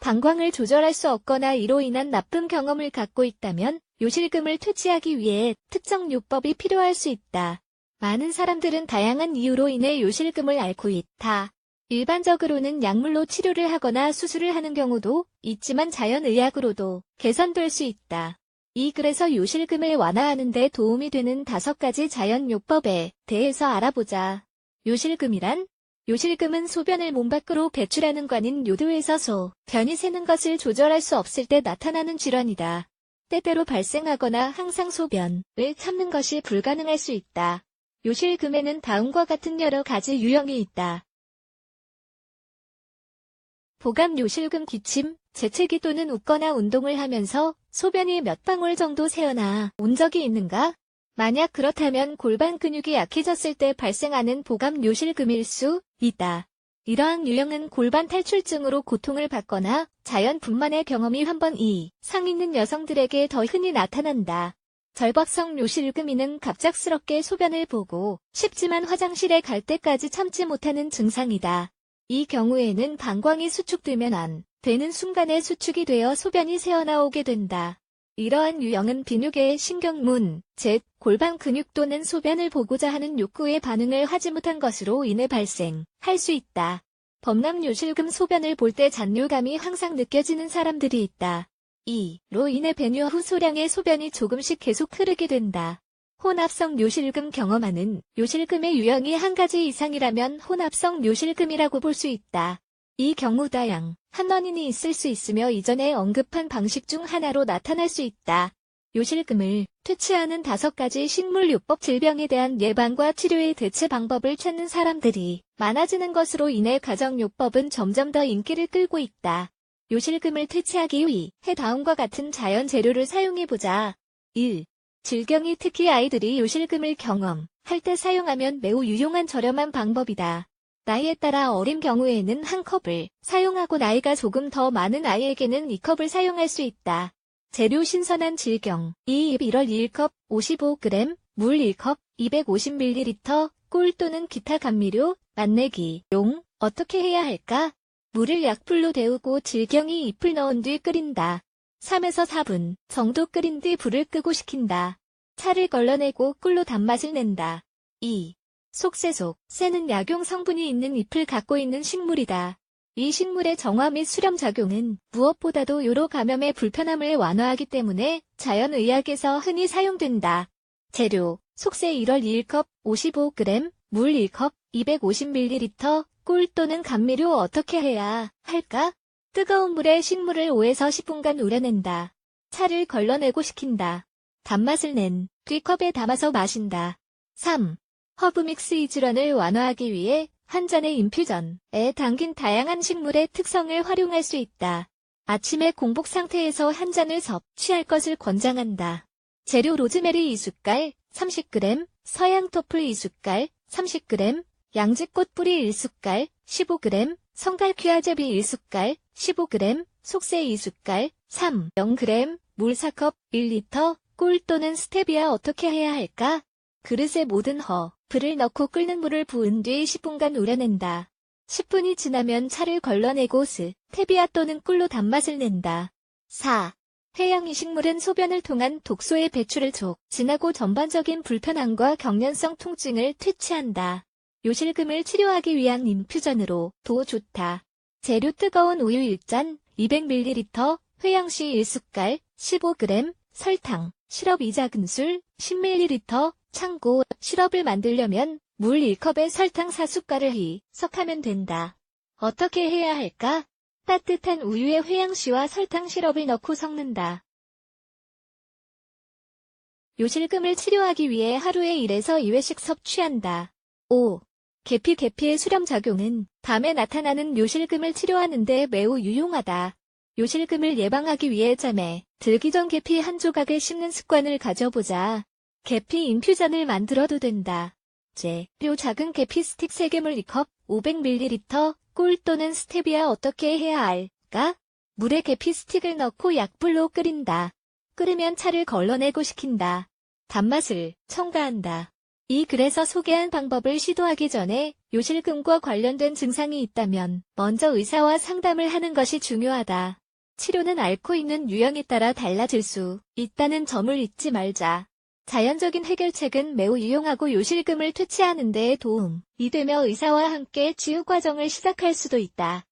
방광을 조절할 수 없거나 이로 인한 나쁜 경험을 갖고 있다면 요실금을 퇴치하기 위해 특정 요법이 필요할 수 있다. 많은 사람들은 다양한 이유로 인해 요실금을 앓고 있다. 일반적으로는 약물로 치료를 하거나 수술을 하는 경우도 있지만 자연의학으로도 개선될 수 있다. 이 글에서 요실금을 완화하는 데 도움이 되는 5가지 자연요법에 대해서 알아보자. 요실금이란? 요실금은 소변을 몸 밖으로 배출하는 관인 요도에서 소변이 새는 것을 조절할 수 없을 때 나타나는 질환이다. 때때로 발생하거나 항상 소변을 참는 것이 불가능할 수 있다. 요실금에는 다음과 같은 여러 가지 유형이 있다. 보감 요실금 기침, 재채기 또는 웃거나 운동을 하면서 소변이 몇 방울 정도 새어나 온 적이 있는가? 만약 그렇다면 골반 근육이 약해졌을 때 발생하는 보감 요실금일 수 있다. 이러한 유형은 골반 탈출증으로 고통을 받거나 자연 분만의 경험이 한 번 이상 있는 여성들에게 더 흔히 나타난다. 절박성 요실금이는 갑작스럽게 소변을 보고 싶지만 화장실에 갈 때까지 참지 못하는 증상이다. 이 경우에는 방광이 수축되면 안 되는 순간에 수축이 되어 소변이 새어나오게 된다. 이러한 유형은 비뇨기의 신경문, 즉 골반 근육 또는 소변을 보고자 하는 욕구에 반응을 하지 못한 것으로 인해 발생할 수 있다. 범람 요실금 소변을 볼 때 잔뇨감이 항상 느껴지는 사람들이 있다. 이로 인해 배뇨 후 소량의 소변이 조금씩 계속 흐르게 된다. 혼합성 요실금 경험하는 요실금의 유형이 한 가지 이상이라면 혼합성 요실금이라고 볼 수 있다. 이 경우 다양한 원인이 있을 수 있으며 이전에 언급한 방식 중 하나로 나타날 수 있다. 요실금을 퇴치하는 5가지 식물요법 질병에 대한 예방과 치료의 대체 방법을 찾는 사람들이 많아지는 것으로 인해 가정요법은 점점 더 인기를 끌고 있다. 요실금을 퇴치하기 위해 다음과 같은 자연 재료를 사용해보자. 1. 질경이 특히 아이들이 요실금을 경험할 때 사용하면 매우 유용한 저렴한 방법이다. 나이에 따라 어린 경우에는 한 컵을 사용하고 나이가 조금 더 많은 아이에게는 2컵을 사용할 수 있다. 재료 신선한 질경 1월 1컵 55g, 물 1컵 250ml, 꿀 또는 기타 감미료, 맛내기 용 어떻게 해야 할까? 물을 약불로 데우고 질경이 잎을 넣은 뒤 끓인다. 3에서 4분 정도 끓인 뒤 불을 끄고 식힌다. 차를 걸러내고 꿀로 단맛을 낸다. 2. 속세속, 새는 약용 성분이 있는 잎을 갖고 있는 식물이다. 이 식물의 정화 및 수렴 작용은 무엇보다도 요로 감염의 불편함을 완화하기 때문에 자연의학에서 흔히 사용된다. 재료, 속세 1월 1컵 55g, 물 1컵 250ml, 꿀 또는 감미료 어떻게 해야 할까? 뜨거운 물에 식물을 5에서 10분간 우려낸다. 차를 걸러내고 식힌다. 단맛을 낸 뒤 컵에 담아서 마신다. 3. 허브믹스 이 질환을 완화하기 위해 한 잔의 인퓨전에 담긴 다양한 식물의 특성을 활용할 수 있다. 아침에 공복 상태에서 한 잔을 섭취할 것을 권장한다. 재료 로즈메리 2숟갈 30g, 서양 토플 2숟갈 30g, 양지꽃 뿌리 1숟갈 15g, 성갈퀴아제비 1숟갈 15g, 속세 2숟갈 3, 0g, 물 4컵 1리터, 꿀 또는 스테비아 어떻게 해야 할까? 그릇에 모든 불을 넣고 끓는 물을 부은 뒤 10분간 우려낸다. 10분이 지나면 차를 걸러내고 스테비아 또는 꿀로 단맛을 낸다. 4. 회양이 식물은 소변을 통한 독소의 배출을 촉진하고 전반적인 불편함과 경련성 통증을 퇴치한다. 요실금을 치료하기 위한 인퓨전으로 도 좋다. 재료 뜨거운 우유 1잔, 200ml, 회양시 1숟갈, 15g, 설탕, 시럽 2작은술, 10ml, 참고, 시럽을 만들려면 물 1컵에 설탕 4숟갈을 희석하면 된다. 어떻게 해야 할까? 따뜻한 우유에 회양시와 설탕 시럽을 넣고 섞는다. 요실금을 치료하기 위해 하루에 1에서 2회씩 섭취한다. 5. 계피의 수렴 작용은 밤에 나타나는 요실금을 치료하는 데 매우 유용하다. 요실금을 예방하기 위해 잠에 들기 전 계피 한 조각을 씹는 습관을 가져보자. 계피 인퓨전을 만들어도 된다. 재료 작은 계피 스틱 3개물 2컵, 500ml, 꿀 또는 스테비아 어떻게 해야 할까? 물에 계피 스틱을 넣고 약불로 끓인다. 끓으면 차를 걸러내고 식힌다. 단맛을 첨가한다. 그래서 소개한 방법을 시도하기 전에 요실금과 관련된 증상이 있다면 먼저 의사와 상담을 하는 것이 중요하다. 치료는 앓고 있는 유형에 따라 달라질 수 있다는 점을 잊지 말자. 자연적인 해결책은 매우 유용하고 요실금을 퇴치하는 데 도움이 되며 의사와 함께 치유 과정을 시작할 수도 있다.